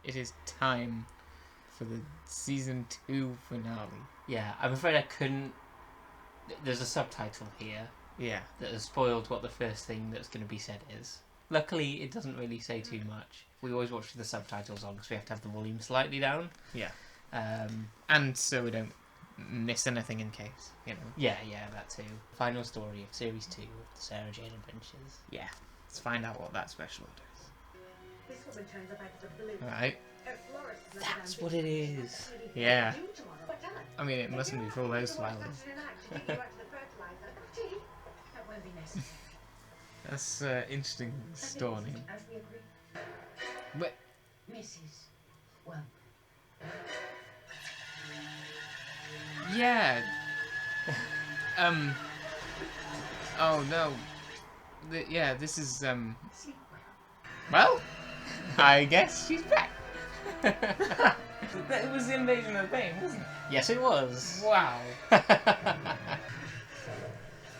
it is time for the season 2 finale. Yeah, I'm afraid I couldn't. There's a subtitle here. Yeah. That has spoiled what the first thing that's going to be said is. Luckily, it doesn't really say too much. We always watch the subtitles on because we have to have the volume slightly down. Yeah. And so we don't miss anything in case, you know. Yeah, that too. Final story of Series 2 of the Sarah Jane Adventures. Yeah. Let's find out what that special order is. This woman turns up out of the blue. Alright. That's what it is. Yeah. I mean, it mustn't be full those flowers. That's interesting story. But Mrs. Well. yeah. Oh no. Yeah, this is well, I guess she's back. It was the invasion of Bane, wasn't it? Yes, it was. Wow.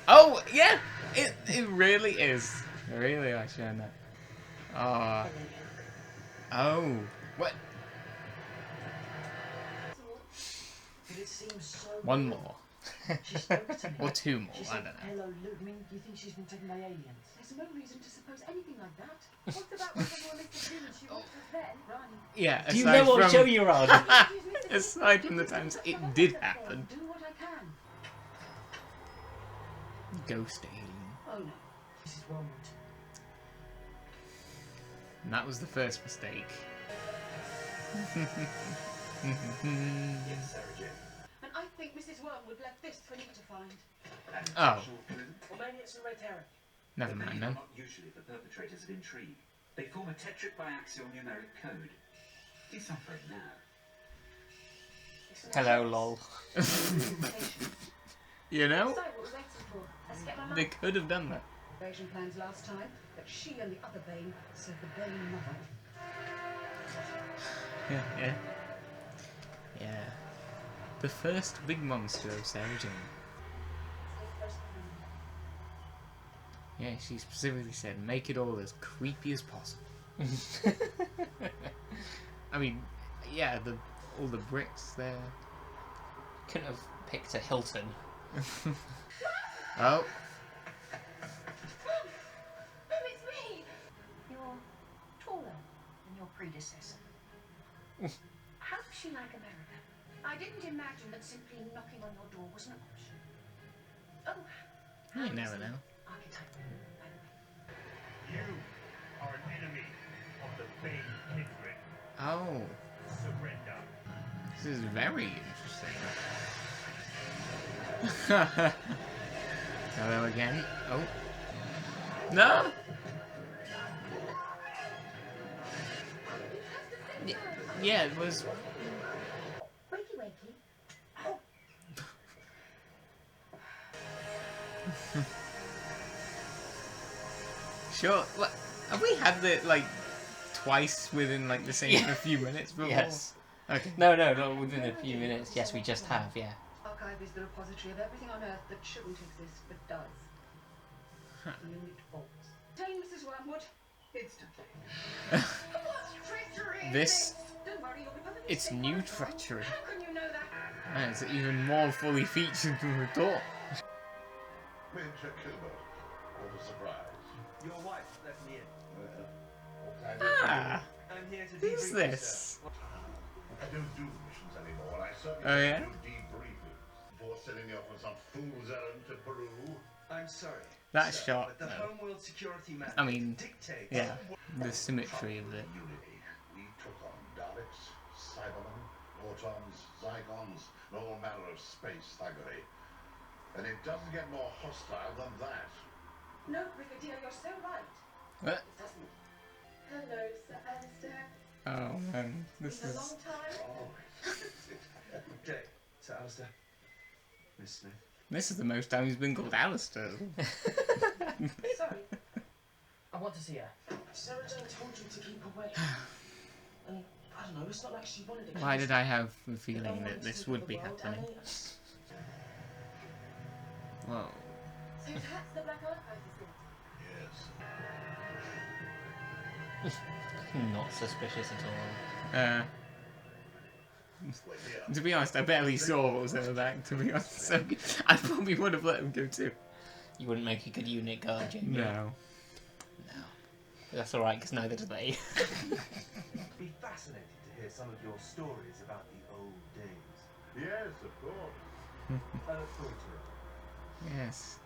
Oh yeah, it really is. Really, I should know. Oh, what? One more. Or two more, I don't know. Hello, Luke. Do you think she's been taken by aliens? There's no reason to suppose anything like that. What's about when everyone lifted him and she walked us then? Right. Yeah, Do you know what show you're on? Aside from the times it did happen. Do what I can. Ghost alien. Oh no, Mrs. Wormwood. And that was the first mistake. Yes, Sarah Jane. And I think Mrs. Wormwood left this for you to find. Oh. Or maybe it's a red herring. Never But mind many then. are not usually the perpetrators of intrigue. They form a tetric biaxial numeric code. Deciphering now. Hello, lol. You know, So, what we're waiting for. Let's get my they mum. could have done that. Invasion plans last time, but she and the other Bane served the Bane mother. Yeah. The first big monster of Sarah Jane. Yeah, she specifically said, make it all as creepy as possible. I mean, yeah, all the bricks there. Couldn't have picked a Hilton. Oh. It's me! You're taller than your predecessor. How does she like America? I didn't imagine that simply knocking on your door was an option. Oh, You never know. archetype, by the way. You are an enemy of the Bane kindred. Oh, Surrender. this is very interesting. Hello again. Oh. No! Yeah, it was... Wakey, wakey. Sure. What, have we had it, like, twice within, like, the same a few minutes before? Yes. Okay. No, within a few minutes. Yes, we just have, yeah. Archive is the repository of everything on Earth that shouldn't exist but does. Huh. Unit bolts. Tame Mrs. Wormwood. Instantly. Treachery! This... Don't worry, you'll be perfectly It's safe. new treachery. How can you know that? And it's even more fully featured than we thought. Major Kilbert, what a surprise. Your wife let me in. Ah, I'm here to who's debrief this? I don't do missions anymore. I certainly Oh, yeah? don't do debriefings. Before setting me off on some fool's errand to Peru. I'm sorry. That sir, shot, but the though. Homeworld Security Manual I mean, dictates. yeah, the symmetry of it. Unity. We took on Daleks, Cybermen, Autons, Zygons, and all manner of space thuggery. And it doesn't get more hostile than that. No, Brigadier, you're so right. What? It doesn't. Hello, Sir Alistair. Oh man, this Been a long is... time. Oh, Good day, Sir Alistair. Miss Smith. This is the most time he's been called Alistair. Sorry. I want to see her. Sarah Jane told you to keep away. And I don't know, it's not like she wanted it. Why did I have the feeling that this would be happening? Whoa. So that's the Black Archive, is it? yes. Not suspicious at all. To be honest, I barely saw what was in the back, to be honest. So I probably would have let him go too. You wouldn't make a good unit guard, Jamie. No. No. That's alright, because neither do they. It'd be fascinating to hear some of your stories about the old days. Yes, of course. I look forward to it. Yes.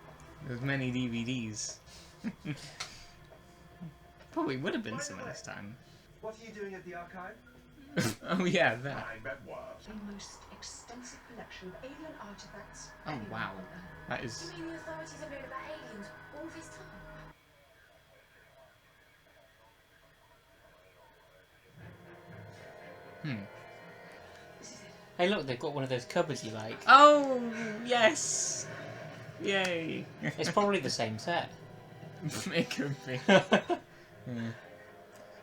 There's many DVDs. Probably would have been some of this time. What are you doing at the archive? Oh yeah, that. My memoirs. The most extensive collection of alien artifacts. Oh anywhere wow. on Earth. That is. You mean the authorities have known about aliens all this time? This is it. Hey look, they've got one of those cupboards you like. Oh yes! Yay! It's probably the same set. It could be. Yeah.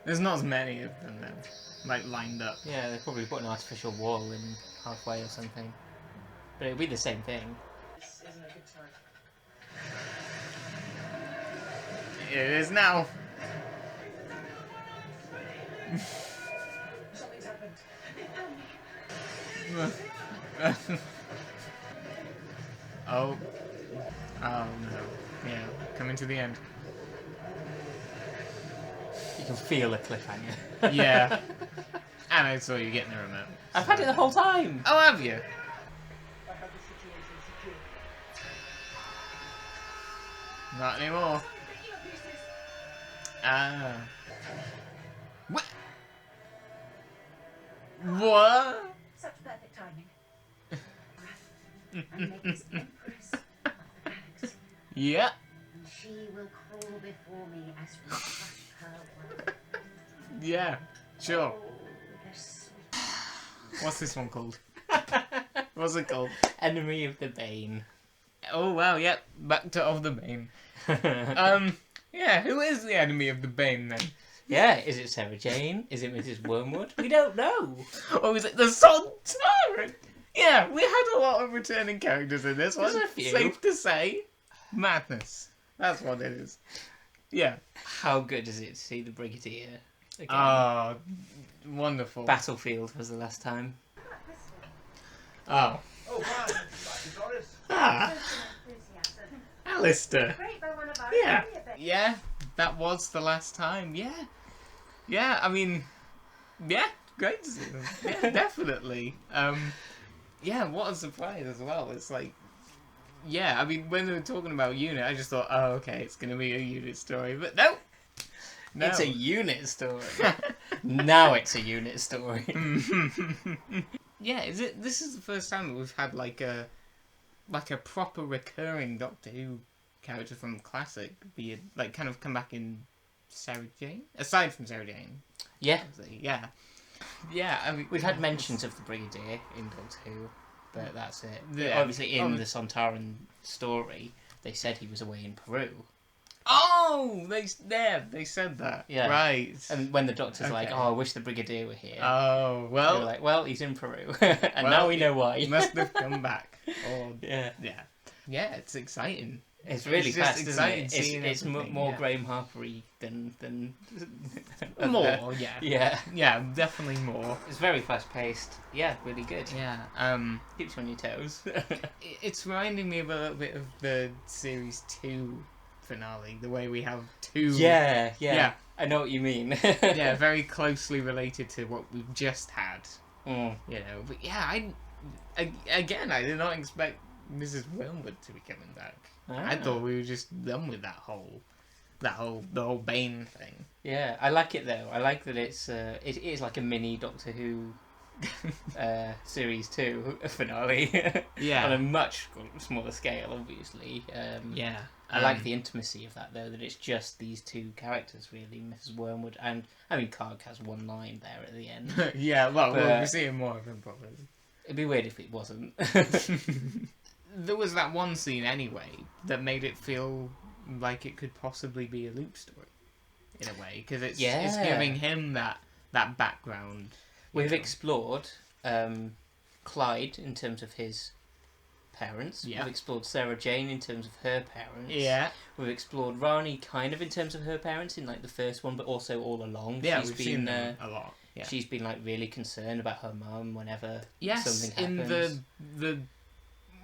There's not as many of them though, like lined up. Yeah, they probably put an artificial wall in halfway or something. But it'd be the same thing. This isn't a good time. It is now. Something's happened. Oh. Oh no. Yeah. Coming to the end. You can feel a cliffhanger. Yeah. And I saw you getting the remote. I've had it the whole time. Oh, have you? I have the situation secured. Not anymore. Ah. What? What? Such perfect timing. And make this Empress of the Galaxy. Yeah. And she will crawl before me as we crush her world. Yeah. Sure. Oh, the sweet. What's this one called? What's it called? Enemy of the Bane. Oh wow, yep. Back to Of the Bane. Yeah, who is the enemy of the Bane then? Yeah, is it Sarah Jane? Is it Mrs. Wormwood? We don't know. Or is it the Sontaran? Yeah, we had a lot of returning characters in this one. There's a few. Safe to say. Madness. That's what it is. Yeah. How good is it to see the Brigadier again? Oh, wonderful. Battlefield was the last time. Oh. Oh, wow. Back to Doris. Ah, Enthusiasm. Alistair. Great by one of our Yeah. earlier bits. Yeah, that was the last time. Yeah. Yeah, I mean, yeah, great to see them. Yeah, definitely. Yeah, what a surprise as well. It's like, yeah, I mean, when they were talking about unit, I just thought, oh, okay, it's going to be a unit story. But no. No. It's a unit story. Now it's a unit story. Yeah, this is the first time that we've had like a proper recurring Doctor Who character from classic be like kind of come back in Sarah Jane, aside from Sarah Jane. Yeah, Obviously. Yeah. I mean, we've had mentions of the Brigadier in Doctor Who, but that's it. Yeah. Obviously, in the Sontaran story, they said he was away in Peru. Oh, they said that. Yeah. Right. And when the Doctor's like, Okay. "Oh, I wish the Brigadier were here," Oh they well. were like, "Well, he's in Peru," and Well, now we know why. He must have come back. Or Yeah, yeah, it's exciting. it's really It's just fast, isn't exciting it? seeing It's everything, more yeah. Graham Harpery than More, yeah. Yeah, Yeah, definitely more. it's very fast paced. Yeah, really good. Yeah. Keeps you on your toes. It's reminding me of a little bit of the series 2 finale, the way we have two. Yeah. Yeah. I know what you mean. Yeah, very closely related to what we've just had. Mm. You know, but yeah, I did not expect Mrs. Wormwood to be coming back. I Ah. thought we were just done with the whole Bane thing. Yeah, I like it though. I like that it is like a mini Doctor Who series 2 finale. Yeah. On a much smaller scale, obviously. Yeah. I like the intimacy of that though, that it's just these two characters really, Mrs. Wormwood and Karg has one line there at the end. Yeah, well, we'll But- be seeing more of him probably. It'd be weird if it wasn't. There was that one scene anyway that made it feel like it could possibly be a loop story, in a way, because it's Yeah. giving him that background. We've explored Clyde in terms of his parents. Yeah. We've explored Sarah Jane in terms of her parents. Yeah. We've explored Rani kind of in terms of her parents in like the first one, but also all along. Yeah, she's we've been seen them a lot. Yeah. She's been like really concerned about her mum whenever Yes, something happens. in the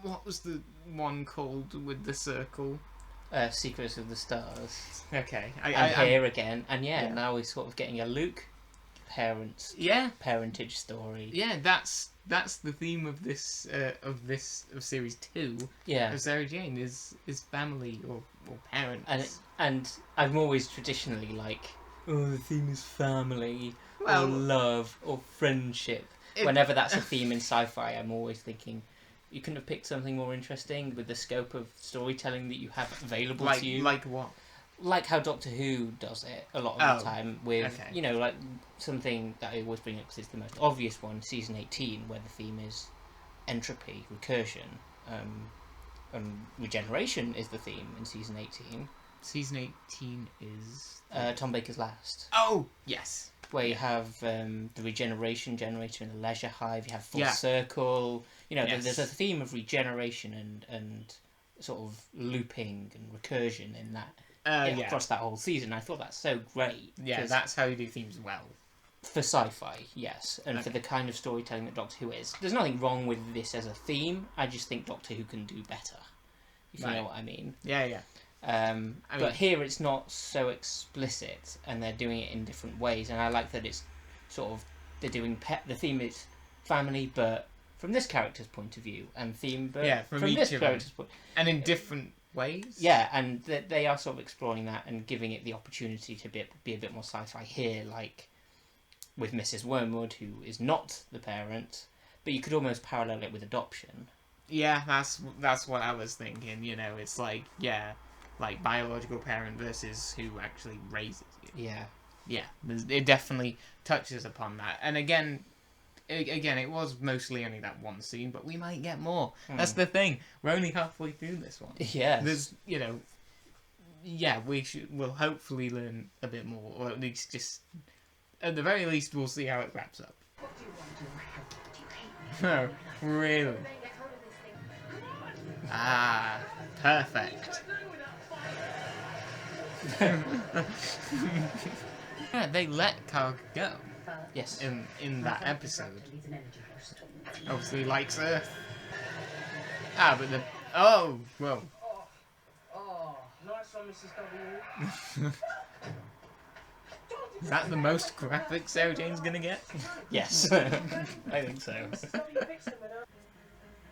what was the one called with the circle? Secrets of the Stars. Okay. And here again, and Yeah. now we're sort of getting a Luke Yeah. parentage story. Yeah, that's the theme of this of series 2. Yeah. Of Sarah Jane is family or parents. And I'm always traditionally like, oh, the theme is family Well, or love or friendship. Whenever that's a theme in sci-fi, I'm always thinking, you couldn't have picked something more interesting with the scope of storytelling that you have available to you. Like what? Like how Doctor Who does it a lot of the time with, okay. you know, like something that I always bring up because it's the most obvious one, season 18, where the theme is entropy, recursion, and regeneration is the theme in season 18. Season 18 is Tom Baker's Last. Oh, yes. Where you have the regeneration generator in the leisure hive, you have full Yeah. circle. You know, Yes. there's a theme of regeneration and sort of looping and recursion in that across that whole season. I thought that's so great. Yeah, 'cause that's how you do themes well. for sci-fi, yes, and for the kind of storytelling that Doctor Who is. There's nothing wrong with this as a theme. I just think Doctor Who can do better, if you know what I mean. Yeah, yeah. But here it's not so explicit, and they're doing it in different ways. And I like that it's sort of they're doing the theme is family, but from this character's point of view, and theme, but from each this of character's point. And in different ways. Yeah, and they are sort of exploring that and giving it the opportunity to be a bit more sci-fi here, like with Mrs. Wormwood, who is not the parent, but you could almost parallel it with adoption. Yeah, that's what I was thinking. You know, it's like like biological parent versus who actually raises you. Yeah. Yeah, it definitely touches upon that. And again, it was mostly only that one scene, but we might get more. That's the thing. We're only halfway through this one. Yeah. There's, we'll hopefully learn a bit more, or at least just, at the very least, we'll see how it wraps up. What do you want to do? Do you hate me? Oh, really? Bane gets hold of this thing. Ah, perfect. Yeah, they let Karg go Yes. in that episode. Needs an energy boost. Obviously, he likes Earth. Ah, but oh, well. Oh, nice one, Mrs. W. Is that the most graphic Sarah Jane's gonna get? Yes. I think so.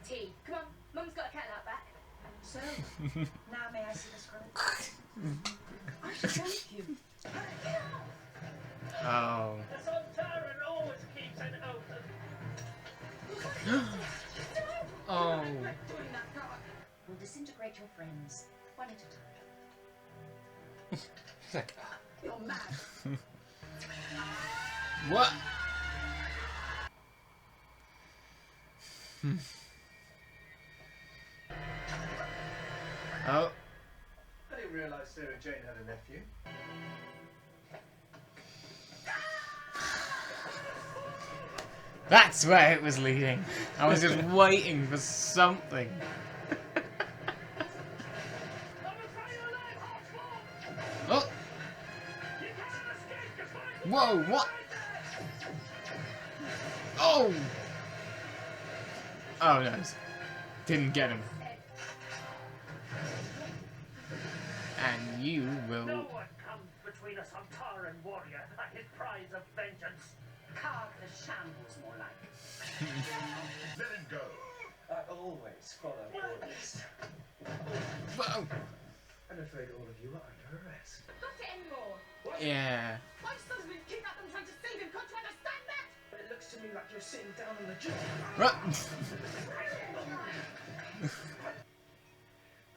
Tea. Come on, Mum's got a kettle out back. So, now may I see the scroll? I should thank you. Oh. Oh. We'll disintegrate your friends, one at a time. It's like, You're mad. What? Oh. I didn't realise Sarah Jane had a nephew. That's where it was leading. I was just waiting for something. Oh. Whoa, what? Oh! Oh, no. Didn't get him. And you will... No one comes between a Santaran warrior and his prize of vengeance. Carve the shambles, more like. Let him go. I always follow orders. Whoa. I'm afraid all of you are under arrest. Got it anymore. Yeah. My son's been kidnapped. I'm trying to save him. Can't you understand that? But it looks to me like you're sitting down on the job. What?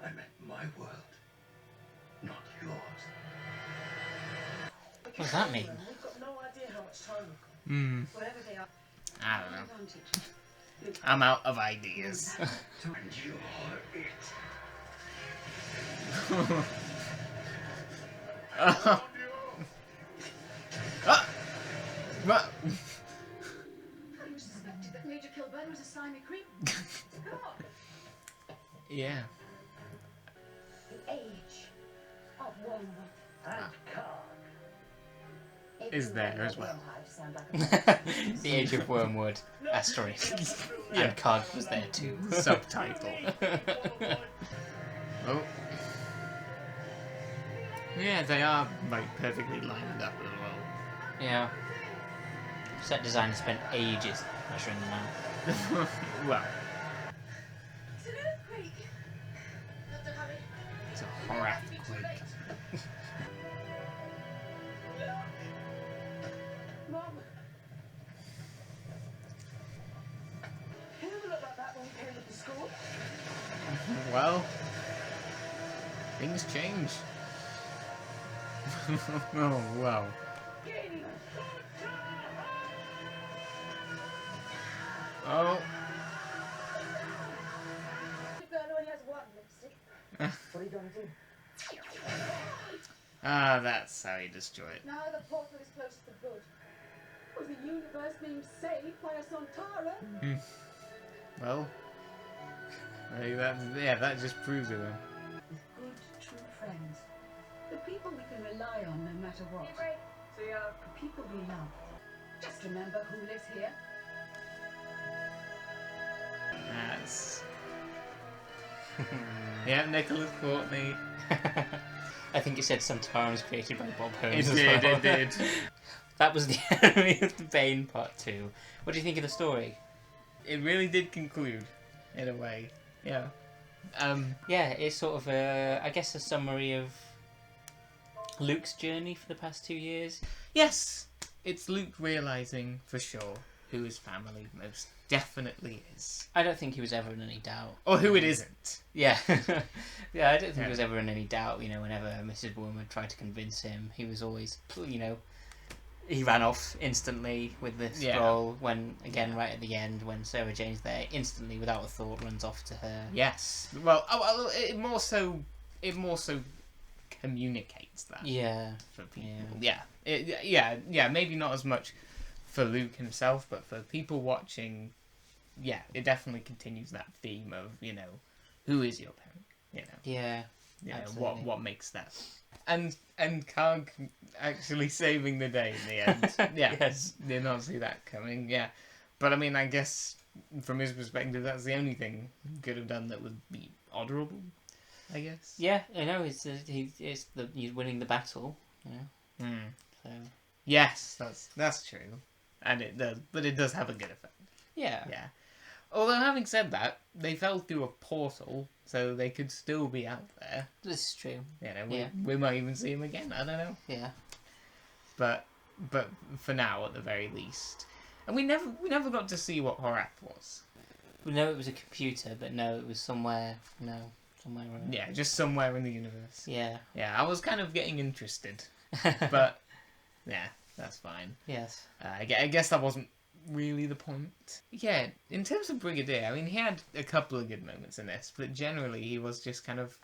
I meant my world, not yours. what does that mean? We've got no idea how much time we've got. Wherever they are, I don't know. advantage. I'm out of ideas. And you're it. What? You suspected that Major Kilburn was a slimy creep? Come on. Yeah. The age of wormwood. And Karg. Is there as well. The Age of Wormwood, asterisk. Yeah. And Card was there too. Subtitle. Oh. Yeah, they are like perfectly lined up as well. Yeah. Set designers spent ages measuring them out. Well, It's an earthquake. Not to hurry. it's a horror quake. Mom. You never looked like that when you came into school. Well, things change. Oh, wow. Oh. The girl only has one lipstick. What are you going to do? Ah, that's how you destroy it. Now the portal is close to good. Was the universe being saved by a Sontara? Well, that just proves it then. Good, true friends. The people we can rely on no matter what. See ya. The people we love. Just remember who lives here. That's... Yeah, Nicholas Courtney. I think it said Sontara was created by Bob It Holmes as did, well. it did. That was the enemy of the Bane Part 2. What do you think of the story? It really did conclude, in a way. Yeah. Yeah, it's sort of I guess a summary of Luke's journey for the past 2 years. Yes! It's Luke realising, for sure, who his family most definitely is. I don't think he was ever in any doubt. Or who it isn't. Yeah. Yeah, I don't think Yeah. he was ever in any doubt, you know, whenever Mrs. Wormwood tried to convince him. He was always, you know, he ran off instantly with the Yeah. scroll when, again, right at the end, when Sarah Jane's there, instantly, without a thought, runs off to her. Yes. Well, it more so communicates that Yeah. for people. Yeah. Maybe not as much for Luke himself, but for people watching, yeah, it definitely continues that theme of, you know, who is your parent? You know, Yeah. Absolutely. what makes that? And Karg actually saving the day in the end. Yeah. Yes. Did not see that coming. Yeah. But I mean, I guess from his perspective, that's the only thing he could have done that would be honourable, I guess. Yeah, I know, he's winning the battle, you know, so... Yes, that's true. And it does, but it does have a good effect. Yeah. Yeah. Although, having said that, they fell through a portal, so they could still be out there. This is true. You know, Yeah. we might even see them again. I don't know. Yeah. But for now, at the very least, and we never got to see what Horath was. We know it was a computer, but no, it was somewhere around. Yeah, just somewhere in the universe. Yeah. Yeah, I was kind of getting interested, but yeah, that's fine. Yes. I guess that wasn't really the point. Yeah, in terms of Brigadier, I mean, he had a couple of good moments in this, but generally he was just kind of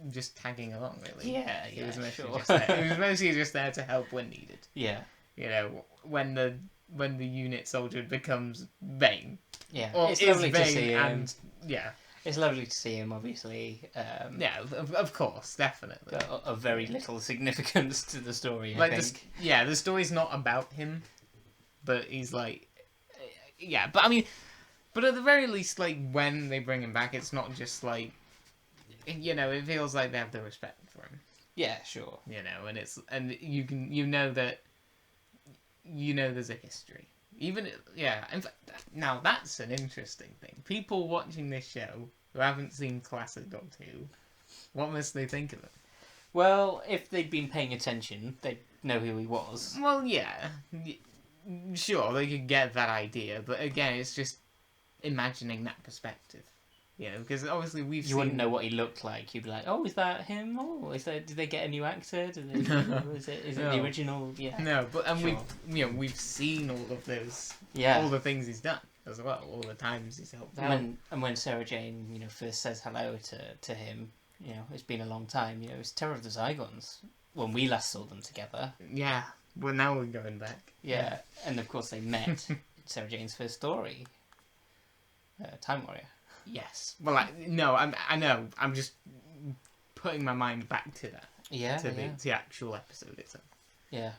just tagging along, really. Yeah, He was mostly sure. just there. He was mostly just there to help when needed. Yeah. You know, when the unit soldier becomes Bane. Yeah. Or It's is lovely Bane to see him. and yeah. It's lovely to see him, obviously. Yeah, of course, definitely. But of very little significance to the story, I Like think. the story's not about him, but he's like, yeah. But I mean, but at the very least, like when they bring him back, it's not just like, you know, it feels like they have the respect for him. Yeah, sure. You know, and you know that there's a history. Even in fact, now that's an interesting thing. People watching this show who haven't seen classic Doctor Who, what must they think of it? Well, if they'd been paying attention, they'd know who he was. Well, yeah, sure, they could get that idea, but again, it's just imagining that perspective, you know, because obviously You wouldn't know what he looked like. You'd be like, "Oh, is that him? Oh, did they get a new actor? Is it No. the original?" Yeah. No, but Sure. we've seen all of those, Yeah. all the things he's done as well, all the times he's helped out. And when Sarah Jane, you know, first says hello to him, you know, it's been a long time. You know, it's Terror of the Zygons when we last saw them together. Yeah, well now we're going back. Yeah, and of course they met Sarah Jane's first story, Time Warrior. Yes. Well, I know. I'm just putting my mind back to that. Yeah, To yeah. the actual episode itself. Yeah.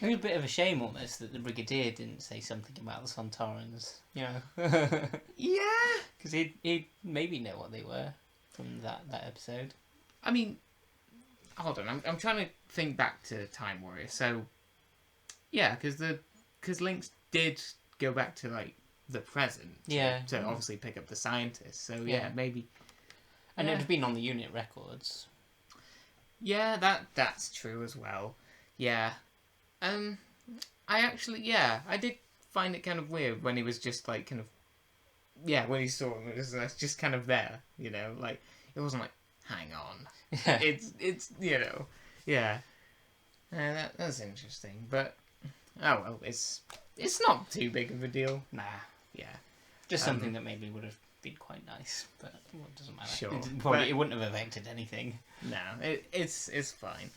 It was a bit of a shame almost that the Brigadier didn't say something about the Sontarans, you know. Yeah. Because he'd maybe know what they were from that episode. I mean, hold on. I'm trying to think back to Time Warrior. So, yeah, because Lynx did go back to like the present. Yeah. To obviously pick up the scientists. So Yeah. maybe. And Yeah. it had been on the unit records. Yeah, that's true as well. Yeah. I did find it kind of weird when he was just like kind of, when he saw him, it was just kind of there, you know, like it wasn't like, hang on, Yeah. it's you know, yeah, that's interesting, but oh well, it's not too big of a deal. Nah. Yeah, Just something that maybe would have been quite nice, but it doesn't matter. Sure. It wouldn't have affected anything. no, it's fine.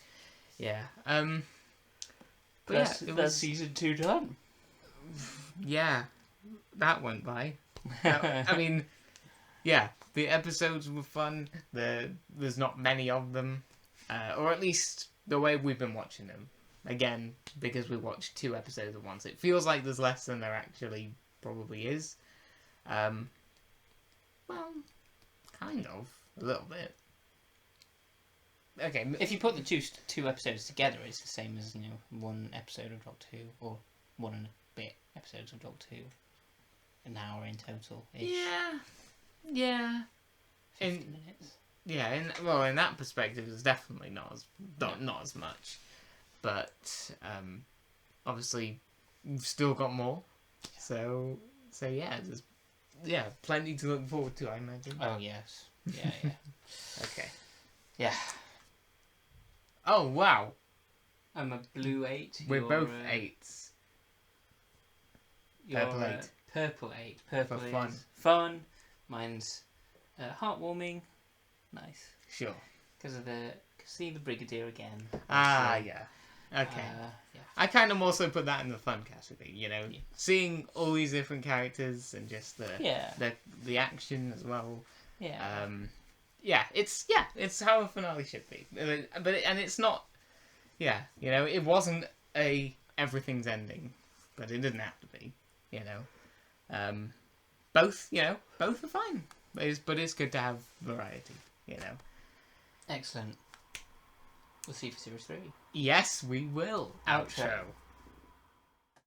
Yeah, but That's, yeah, it that's was season 2 done. yeah, that went by. I mean, yeah, the episodes were fun. There's not many of them, or at least the way we've been watching them. Again, because we watched 2 episodes at once, it feels like there's less than there actually probably is. Well, kind of, a little bit. Okay, If you put the two episodes together, it's the same as, you know, 1 episode of Doctor Who, or 1 and a bit episodes of Doctor Who. An hour in total. yeah. 50 In- minutes. Yeah, in that perspective, it's definitely not as much, but obviously we've still got more, so yeah, there's plenty to look forward to, I imagine. Oh, yes. Yeah, yeah. Okay. Yeah. Oh wow, I'm a blue 8. we're you're both a- 8s. You're Purple a 8. Purple 8. Purple For is fun. fun. Mine's heartwarming. Nice. Sure. Because of see the Brigadier again. Ah, obviously. yeah. Okay. Yeah. I kind of also put that in the fun category, you know, Yeah. seeing all these different characters and just Yeah. the action as well. Yeah. It's how a finale should be, but it's not. Yeah, you know, it wasn't everything's ending, but it didn't have to be. You know, both are fine, but it's good to have variety. You know. Excellent. We'll see you for series 3. Yes, we will. Outro. Outro.